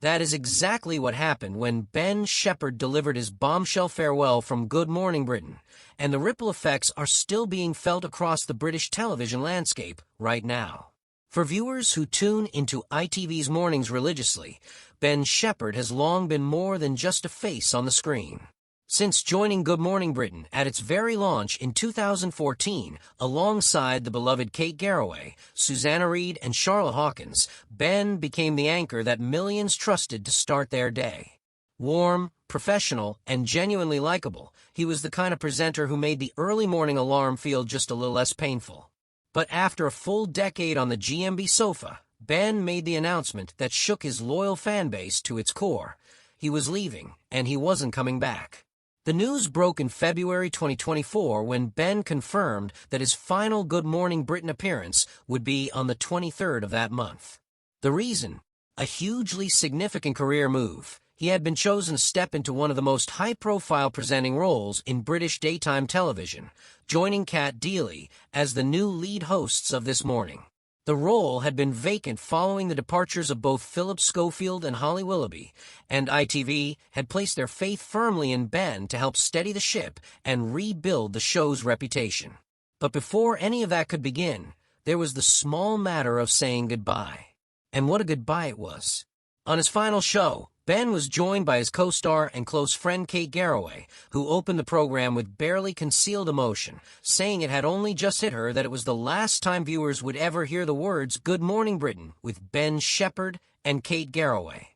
That is exactly what happened when Ben Shephard delivered his bombshell farewell from Good Morning Britain, and the ripple effects are still being felt across the British television landscape right now. For viewers who tune into ITV's mornings religiously, Ben Shephard has long been more than just a face on the screen. Since joining Good Morning Britain at its very launch in 2014, alongside the beloved Kate Garraway, Susanna Reid, and Charlotte Hawkins, Ben became the anchor that millions trusted to start their day. Warm, professional, and genuinely likable, he was the kind of presenter who made the early morning alarm feel just a little less painful. But after a full decade on the GMB sofa, Ben made the announcement that shook his loyal fan base to its core. He was leaving, and he wasn't coming back. The news broke in February 2024 when Ben confirmed that his final Good Morning Britain appearance would be on the 23rd of that month. The reason? A hugely significant career move. He had been chosen to step into one of the most high-profile presenting roles in British daytime television, joining Cat Deeley as the new lead hosts of This Morning. The role had been vacant following the departures of both Philip Schofield and Holly Willoughby, and ITV had placed their faith firmly in Ben to help steady the ship and rebuild the show's reputation. But before any of that could begin, there was the small matter of saying goodbye. And what a goodbye it was. On his final show, Ben was joined by his co-star and close friend Kate Garraway, who opened the program with barely concealed emotion, saying it had only just hit her that it was the last time viewers would ever hear the words Good Morning Britain with Ben Shephard and Kate Garraway.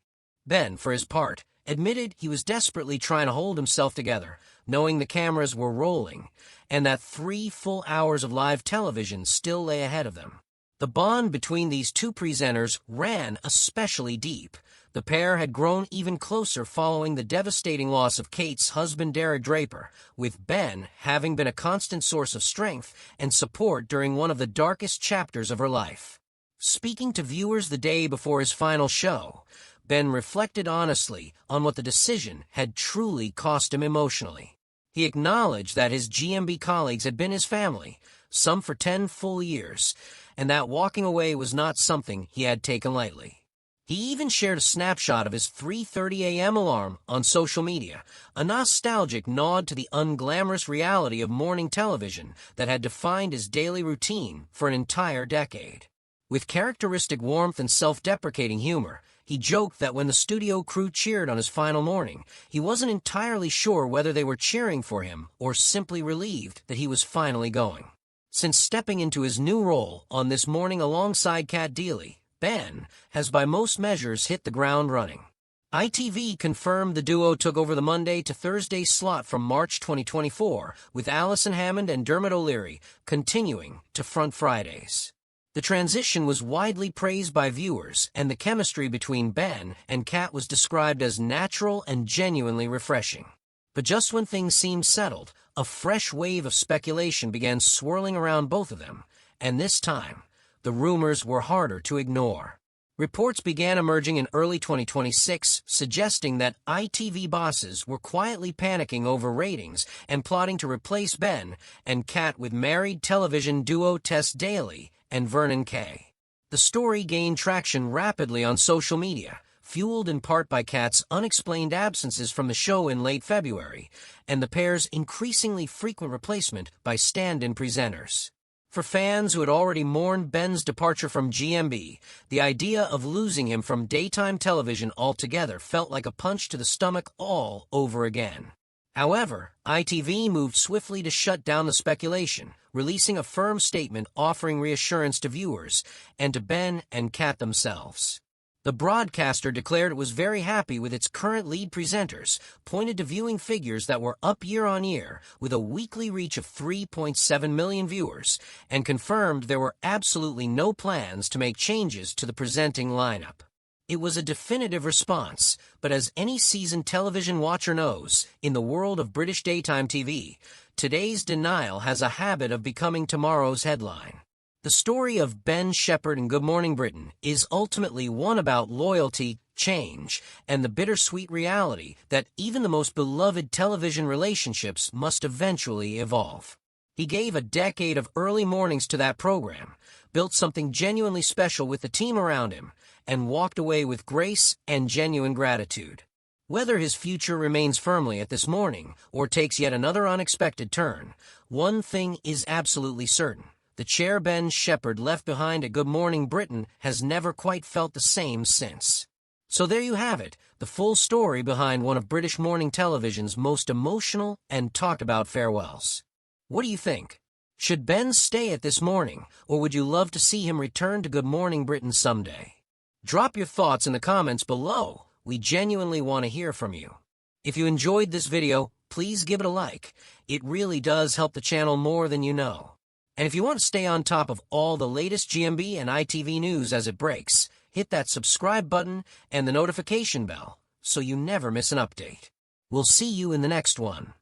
Ben, for his part, admitted he was desperately trying to hold himself together, knowing the cameras were rolling, and that 3 full hours of live television still lay ahead of them. The bond between these two presenters ran especially deep. The pair had grown even closer following the devastating loss of Kate's husband Derek Draper, with Ben having been a constant source of strength and support during one of the darkest chapters of her life. Speaking to viewers the day before his final show, Ben reflected honestly on what the decision had truly cost him emotionally. He acknowledged that his GMB colleagues had been his family, some for 10 full years, and that walking away was not something he had taken lightly. He even shared a snapshot of his 3:30 a.m. alarm on social media, a nostalgic nod to the unglamorous reality of morning television that had defined his daily routine for an entire decade. With characteristic warmth and self-deprecating humor, he joked that when the studio crew cheered on his final morning, he wasn't entirely sure whether they were cheering for him or simply relieved that he was finally going. Since stepping into his new role on This Morning alongside Cat Deeley, Ben has by most measures hit the ground running. ITV confirmed the duo took over the Monday to Thursday slot from March 2024, with Alison Hammond and Dermot O'Leary continuing to front Fridays. The transition was widely praised by viewers, and the chemistry between Ben and Cat was described as natural and genuinely refreshing. But just when things seemed settled, a fresh wave of speculation began swirling around both of them, and this time, the rumors were harder to ignore. Reports began emerging in early 2026, suggesting that ITV bosses were quietly panicking over ratings and plotting to replace Ben and Cat with married television duo Tess Daly and Vernon Kay. The story gained traction rapidly on social media, fueled in part by Cat's unexplained absences from the show in late February, and the pair's increasingly frequent replacement by stand-in presenters. For fans who had already mourned Ben's departure from GMB, the idea of losing him from daytime television altogether felt like a punch to the stomach all over again. However, ITV moved swiftly to shut down the speculation, releasing a firm statement offering reassurance to viewers and to Ben and Cat themselves. The broadcaster declared it was very happy with its current lead presenters, pointed to viewing figures that were up year on year with a weekly reach of 3.7 million viewers, and confirmed there were absolutely no plans to make changes to the presenting lineup. It was a definitive response, but as any seasoned television watcher knows, in the world of British daytime TV, today's denial has a habit of becoming tomorrow's headline. The story of Ben Shephard and Good Morning Britain is ultimately one about loyalty, change, and the bittersweet reality that even the most beloved television relationships must eventually evolve. He gave a decade of early mornings to that program, built something genuinely special with the team around him, and walked away with grace and genuine gratitude. Whether his future remains firmly at this morning or takes yet another unexpected turn, one thing is absolutely certain. The chair Ben Shephard left behind at Good Morning Britain has never quite felt the same since. So there you have it, the full story behind one of British morning television's most emotional and talked about farewells. What do you think? Should Ben stay at This Morning, or would you love to see him return to Good Morning Britain someday? Drop your thoughts in the comments below. We genuinely want to hear from you. If you enjoyed this video, please give it a like. It really does help the channel more than you know. And if you want to stay on top of all the latest GMB and ITV news as it breaks, hit that subscribe button and the notification bell so you never miss an update. We'll see you in the next one.